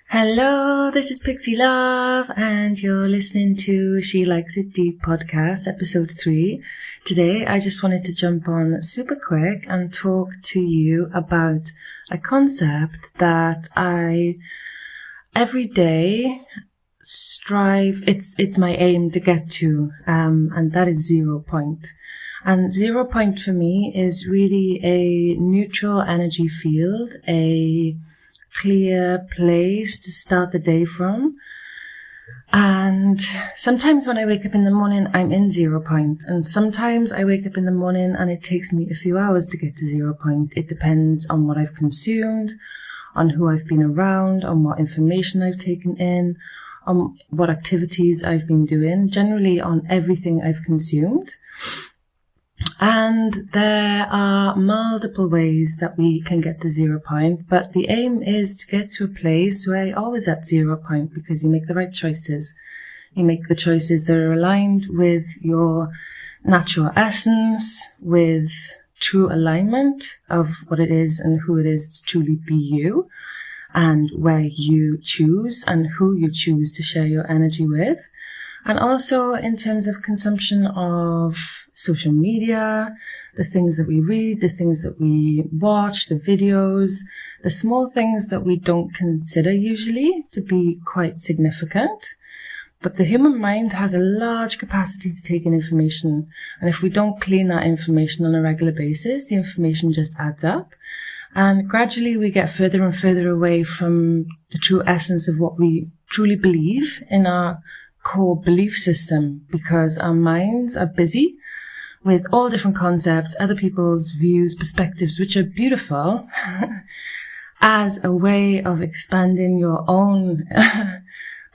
Hello, this is Pixie Love, and you're listening to She Likes It Deep podcast, episode 3. Today, I just wanted to jump on super quick and talk to you about a concept that I every day strive, it's my aim to get to, and that is 0 point. And 0 point for me is really a neutral energy field, a clear place to start the day from. And sometimes when I wake up in the morning, I'm in 0 point. And sometimes I wake up in the morning and it takes me a few hours to get to 0 point. It depends on what I've consumed, on who I've been around, on what information I've taken in, on what activities I've been doing, generally on everything I've consumed. And there are multiple ways that we can get to 0 point, but the aim is to get to a place where you're always at 0 point because you make the right choices. You make the choices that are aligned with your natural essence, with true alignment of what it is and who it is to truly be you, and where you choose and who you choose to share your energy with. And also in terms of consumption of social media, the things that we read, the things that we watch, the videos, the small things that we don't consider usually to be quite significant. But the human mind has a large capacity to take in information. And if we don't clean that information on a regular basis, the information just adds up. And gradually we get further and further away from the true essence of what we truly believe in our core belief system, because our minds are busy with all different concepts, other people's views, perspectives, which are beautiful, as a way of expanding your own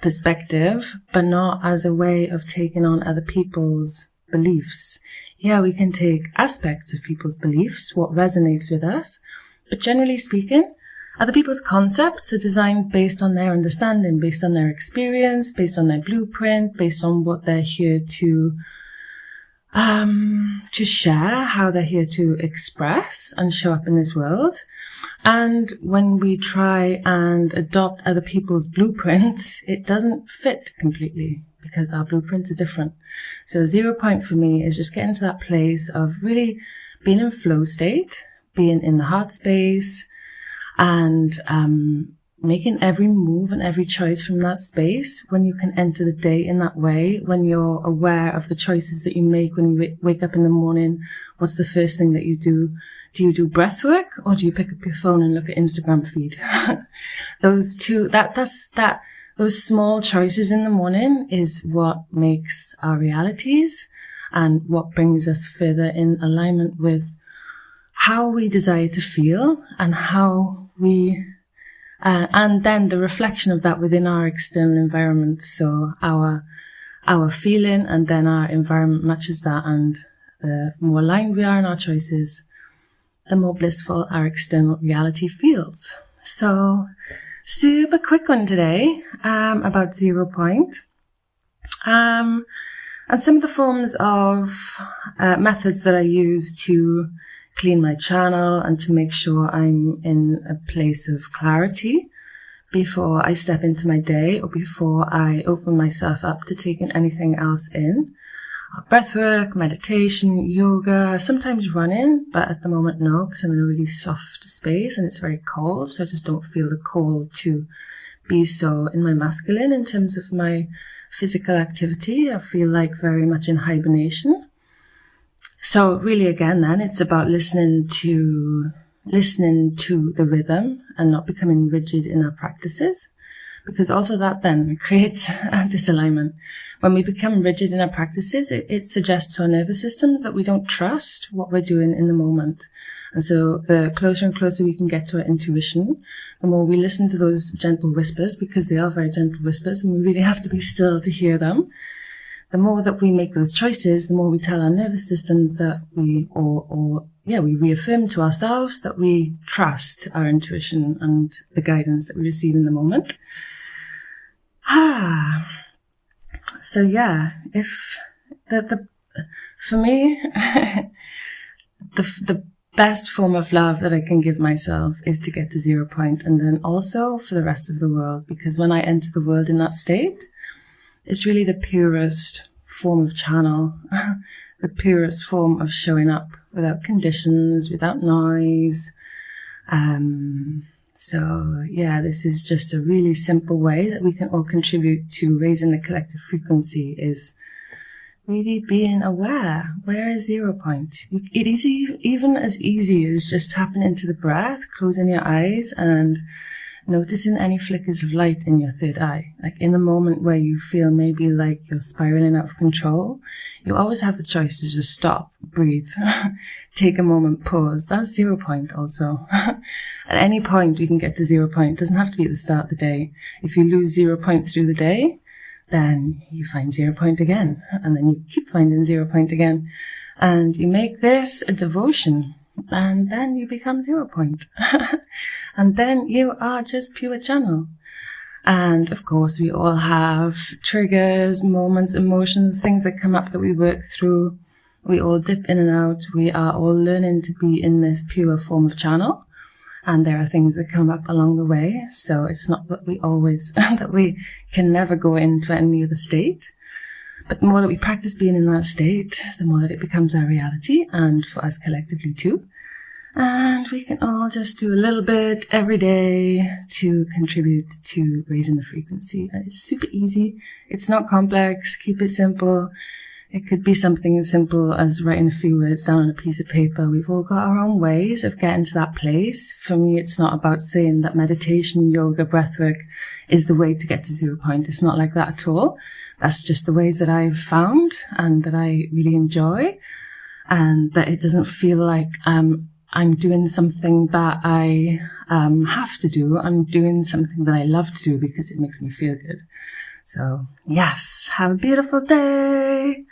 perspective, but not as a way of taking on other people's beliefs. Yeah, we can take aspects of people's beliefs, what resonates with us, but generally speaking, other people's concepts are designed based on their understanding, based on their experience, based on their blueprint, based on what they're here to share, how they're here to express and show up in this world. And when we try and adopt other people's blueprints, it doesn't fit completely because our blueprints are different. So 0 point for me is just getting to that place of really being in flow state, being in the heart space, and making every move and every choice from that space. When you can enter the day in that way, when you're aware of the choices that you make when you wake up in the morning, what's the first thing that you do? Do you do breath work, or do you pick up your phone and look at Instagram feed? Those two, those small choices in the morning is what makes our realities and what brings us further in alignment with how we desire to feel and how we, and then the reflection of that within our external environment. So our feeling and then our environment matches that, and the more aligned we are in our choices, the more blissful our external reality feels. So super quick one today, about 0 point. And some of the forms of methods that I use to clean my channel and to make sure I'm in a place of clarity before I step into my day or before I open myself up to taking anything else in. Breathwork, meditation, yoga, sometimes running, but at the moment no, because I'm in a really soft space and it's very cold, so I just don't feel the call to be so in my masculine in terms of my physical activity. I feel like very much in hibernation. So really, again, then it's about listening to the rhythm and not becoming rigid in our practices, because also that then creates a disalignment. When we become rigid in our practices, it suggests to our nervous systems that we don't trust what we're doing in the moment. And so the closer and closer we can get to our intuition, the more we listen to those gentle whispers, because they are very gentle whispers and we really have to be still to hear them. The more that we make those choices, the more we tell our nervous systems that we reaffirm to ourselves that we trust our intuition and the guidance that we receive in the moment. So yeah, if for me, the best form of love that I can give myself is to get to 0 point, and then also for the rest of the world, because when I enter the world in that state, it's really the purest form of channel, the purest form of showing up without conditions, without noise. So yeah, this is just a really simple way that we can all contribute to raising the collective frequency, is really being aware. Where is 0 point? It is even as easy as just tapping into the breath, closing your eyes and noticing any flickers of light in your third eye. Like in the moment where you feel maybe like you're spiraling out of control, you always have the choice to just stop, breathe, take a moment, pause. That's 0 point also. At any point you can get to 0 point. It doesn't have to be at the start of the day. If you lose 0 point through the day, then you find 0 point again, and then you keep finding 0 point again, and you make this a devotion, and then you become 0 point. And then you are just pure channel. And of course, we all have triggers, moments, emotions, things that come up that we work through. We all dip in and out. We are all learning to be in this pure form of channel. And there are things that come up along the way. So it's not that we always, that we can never go into any other state. But the more that we practice being in that state, the more that it becomes our reality, and for us collectively too. And we can all just do a little bit every day to contribute to raising the frequency. And it's super easy. It's not complex. Keep it simple. It could be something as simple as writing a few words down on a piece of paper. We've all got our own ways of getting to that place. For me, it's not about saying that meditation, yoga, breathwork is the way to get to 0 point. It's not like that at all. That's just the ways that I've found and that I really enjoy, and that it doesn't feel like I'm doing something that I have to do. I'm doing something that I love to do because it makes me feel good. So yes, have a beautiful day.